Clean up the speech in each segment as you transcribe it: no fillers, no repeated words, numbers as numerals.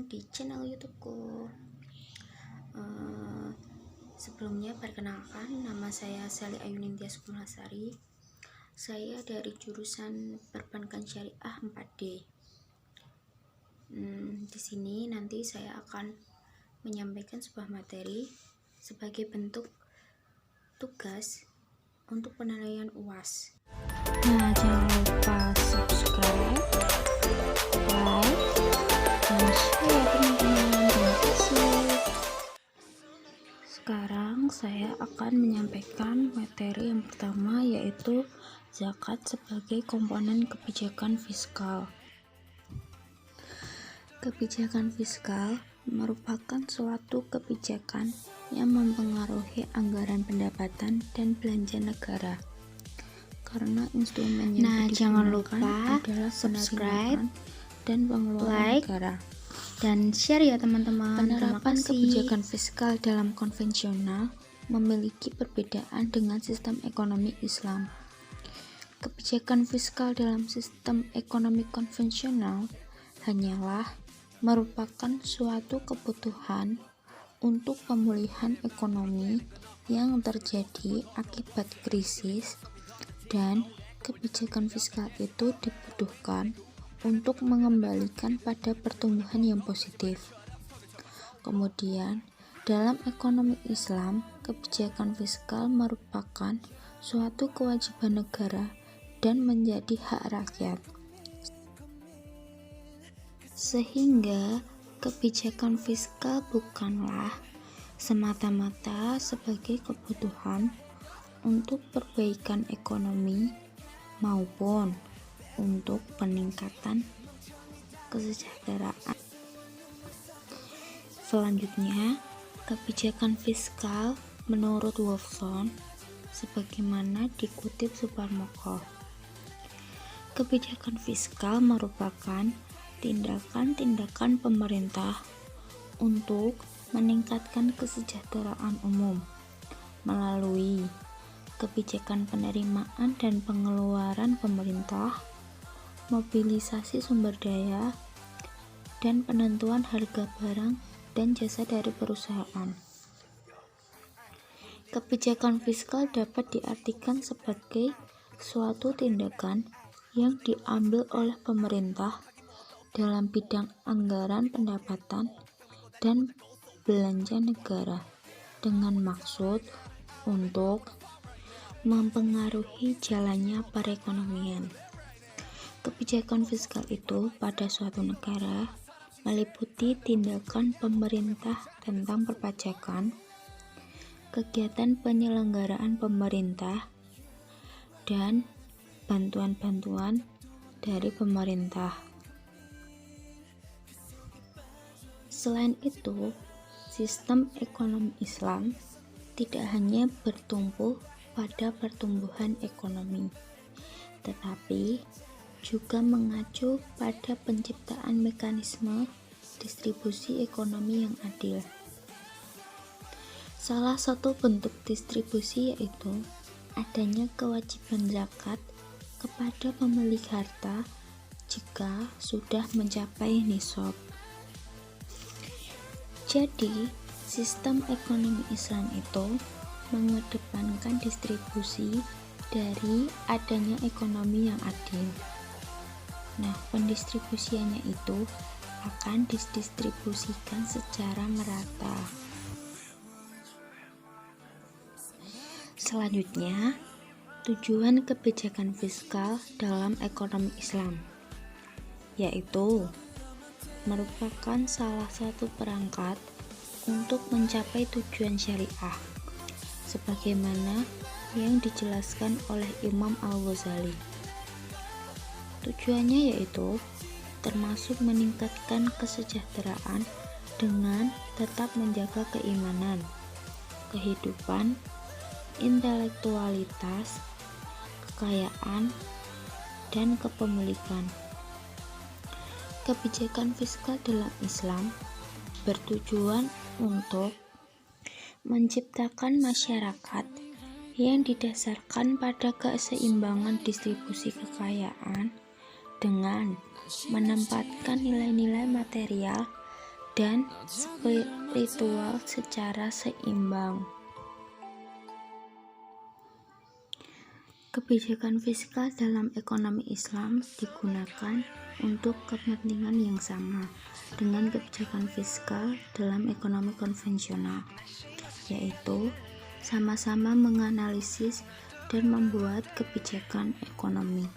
di channel YouTubeku. Sebelumnya perkenalkan, nama saya Sally Ayunintia Sukumasari. Saya dari jurusan Perbankan Syariah 4D. Di sini nanti saya akan menyampaikan sebuah materi sebagai bentuk tugas untuk penilaian UAS. Nah, jangan lupa subscribe, like, dan share teman-teman. Terima kasih. Sekarang saya akan menyampaikan materi yang pertama, yaitu zakat sebagai komponen kebijakan fiskal. Kebijakan fiskal merupakan suatu kebijakan yang mempengaruhi anggaran pendapatan dan belanja negara. Karena instrumen yang jangan lupa adalah subscribe, dan pengeluaran like, negara. dan share ya teman-teman. Penerapan kebijakan fiskal dalam konvensional memiliki perbedaan dengan sistem ekonomi Islam. Kebijakan fiskal dalam sistem ekonomi konvensional hanyalah merupakan suatu kebutuhan untuk pemulihan ekonomi yang terjadi akibat krisis, dan kebijakan fiskal itu dibutuhkan untuk mengembalikan pada pertumbuhan yang positif. Kemudian, dalam ekonomi Islam, kebijakan fiskal merupakan suatu kewajiban negara dan menjadi hak rakyat. Sehingga kebijakan fiskal bukanlah semata-mata sebagai kebutuhan untuk perbaikan ekonomi maupun untuk peningkatan kesejahteraan. Selanjutnya, kebijakan fiskal menurut Wolfson sebagaimana dikutip Suparmoko. Kebijakan fiskal merupakan tindakan-tindakan pemerintah untuk meningkatkan kesejahteraan umum melalui kebijakan penerimaan dan pengeluaran pemerintah, mobilisasi sumber daya, dan penentuan harga barang dan jasa dari perusahaan. Kebijakan fiskal dapat diartikan sebagai suatu tindakan yang diambil oleh pemerintah dalam bidang anggaran pendapatan dan belanja negara dengan maksud untuk mempengaruhi jalannya perekonomian. Kebijakan fiskal itu pada suatu negara meliputi tindakan pemerintah tentang perpajakan, kegiatan penyelenggaraan pemerintah, dan bantuan-bantuan dari pemerintah. Selain itu, sistem ekonomi Islam tidak hanya bertumpu pada pertumbuhan ekonomi, tetapi juga mengacu pada penciptaan mekanisme distribusi ekonomi yang adil. Salah satu bentuk distribusi yaitu adanya kewajiban zakat kepada pemilik harta jika sudah mencapai nisab. Jadi, sistem ekonomi Islam itu mengedepankan distribusi dari adanya ekonomi yang adil. Nah, pendistribusiannya itu akan didistribusikan secara merata. Selanjutnya, tujuan kebijakan fiskal dalam ekonomi Islam, yaitu merupakan salah satu perangkat untuk mencapai tujuan syariah sebagaimana yang dijelaskan oleh Imam Al-Ghazali. Tujuannya yaitu termasuk meningkatkan kesejahteraan dengan tetap menjaga keimanan, kehidupan, intelektualitas, kekayaan, dan kepemilikan. Kebijakan fiskal dalam Islam bertujuan untuk menciptakan masyarakat yang didasarkan pada keseimbangan distribusi kekayaan dengan menempatkan nilai-nilai material dan spiritual secara seimbang. Kebijakan fiskal dalam ekonomi Islam digunakan untuk kepentingan yang sama dengan kebijakan fiskal dalam ekonomi konvensional, yaitu sama-sama menganalisis dan membuat kebijakan ekonomi.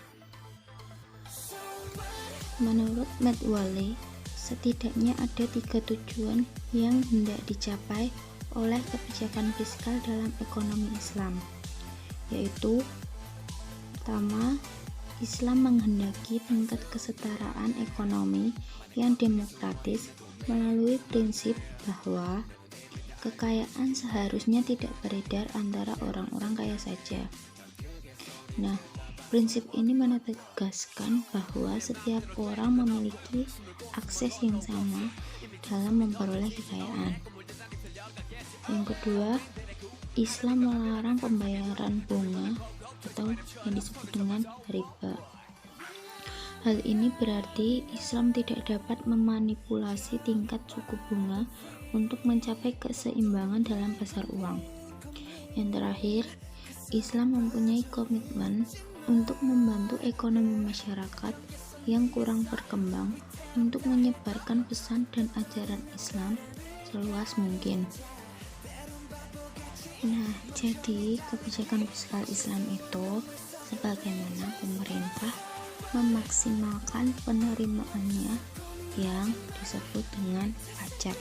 Menurut Medwale, setidaknya ada 3 tujuan yang hendak dicapai oleh kebijakan fiskal dalam ekonomi Islam, yaitu pertama, Islam menghendaki tingkat kesetaraan ekonomi yang demokratis melalui prinsip bahwa kekayaan seharusnya tidak beredar antara orang-orang kaya saja. Nah, prinsip ini menegaskan bahwa setiap orang memiliki akses yang sama dalam memperoleh kekayaan. Yang kedua, Islam melarang pembayaran bunga atau yang disebut dengan riba. Hal ini berarti Islam tidak dapat memanipulasi tingkat suku bunga untuk mencapai keseimbangan dalam pasar uang. Yang terakhir, Islam mempunyai komitmen untuk membantu ekonomi masyarakat yang kurang berkembang untuk menyebarkan pesan dan ajaran Islam seluas mungkin. Nah, jadi kebijakan fiskal Islam itu sebagaimana pemerintah memaksimalkan penerimaannya yang disebut dengan pajak.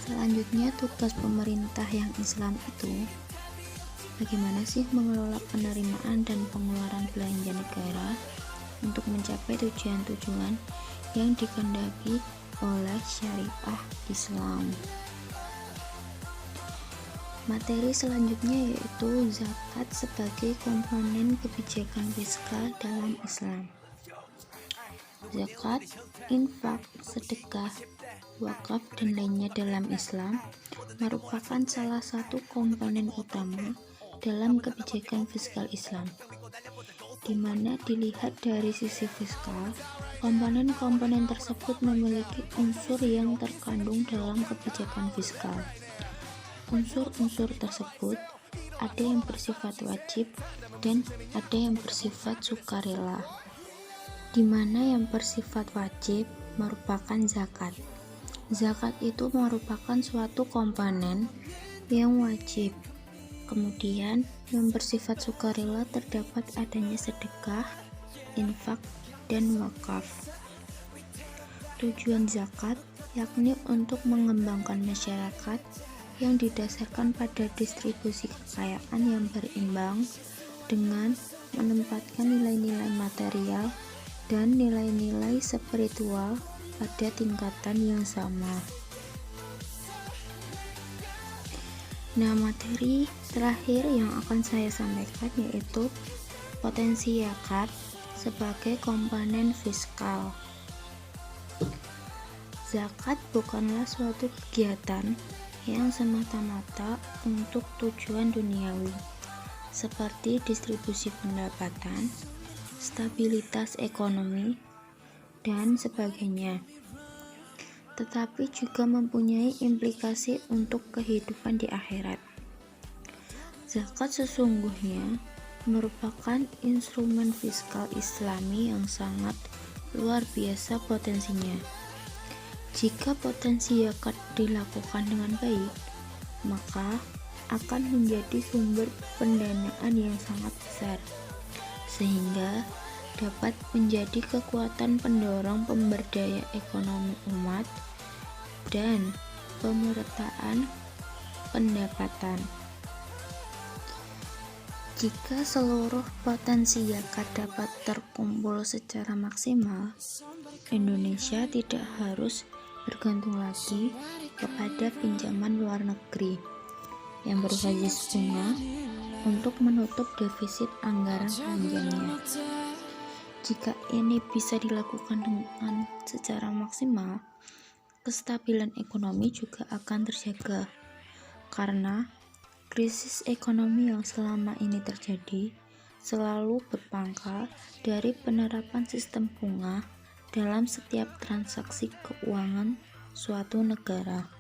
Selanjutnya, tugas pemerintah yang Islam itu bagaimana sih mengelola penerimaan dan pengeluaran belanja negara untuk mencapai tujuan-tujuan yang dikehendaki oleh syariah Islam. Materi selanjutnya yaitu zakat sebagai komponen kebijakan fiskal dalam Islam. Zakat, infak, sedekah, wakaf, dan lainnya dalam Islam merupakan salah satu komponen utama dalam kebijakan fiskal Islam, di mana dilihat dari sisi fiskal, komponen-komponen tersebut memiliki unsur yang terkandung dalam kebijakan fiskal. Unsur-unsur tersebut ada yang bersifat wajib dan ada yang bersifat sukarela, di mana yang bersifat wajib merupakan zakat. Zakat itu merupakan suatu komponen yang wajib. Kemudian yang bersifat sukarela terdapat adanya sedekah, infak, dan wakaf. Tujuan zakat yakni untuk mengembangkan masyarakat yang didasarkan pada distribusi kekayaan yang berimbang dengan menempatkan nilai-nilai material dan nilai-nilai spiritual pada tingkatan yang sama. Nah, materi terakhir yang akan saya sampaikan yaitu potensi zakat sebagai komponen fiskal. Zakat bukanlah suatu kegiatan yang semata-mata untuk tujuan duniawi, seperti distribusi pendapatan, stabilitas ekonomi, dan sebagainya, tetapi juga mempunyai implikasi untuk kehidupan di akhirat. Zakat sesungguhnya merupakan instrumen fiskal Islami yang sangat luar biasa potensinya. Jika potensi zakat dilakukan dengan baik, maka akan menjadi sumber pendanaan yang sangat besar, sehingga dapat menjadi kekuatan pendorong pemberdaya ekonomi umat dan pemerataan pendapatan. Jika seluruh potensi zakat dapat terkumpul secara maksimal, Indonesia tidak harus bergantung lagi kepada pinjaman luar negeri yang berbasis bunga untuk menutup defisit anggaran belanjanya. Jika ini bisa dilakukan dengan secara maksimal, kestabilan ekonomi juga akan terjaga, karena krisis ekonomi yang selama ini terjadi selalu berpangkal dari penerapan sistem bunga dalam setiap transaksi keuangan suatu negara.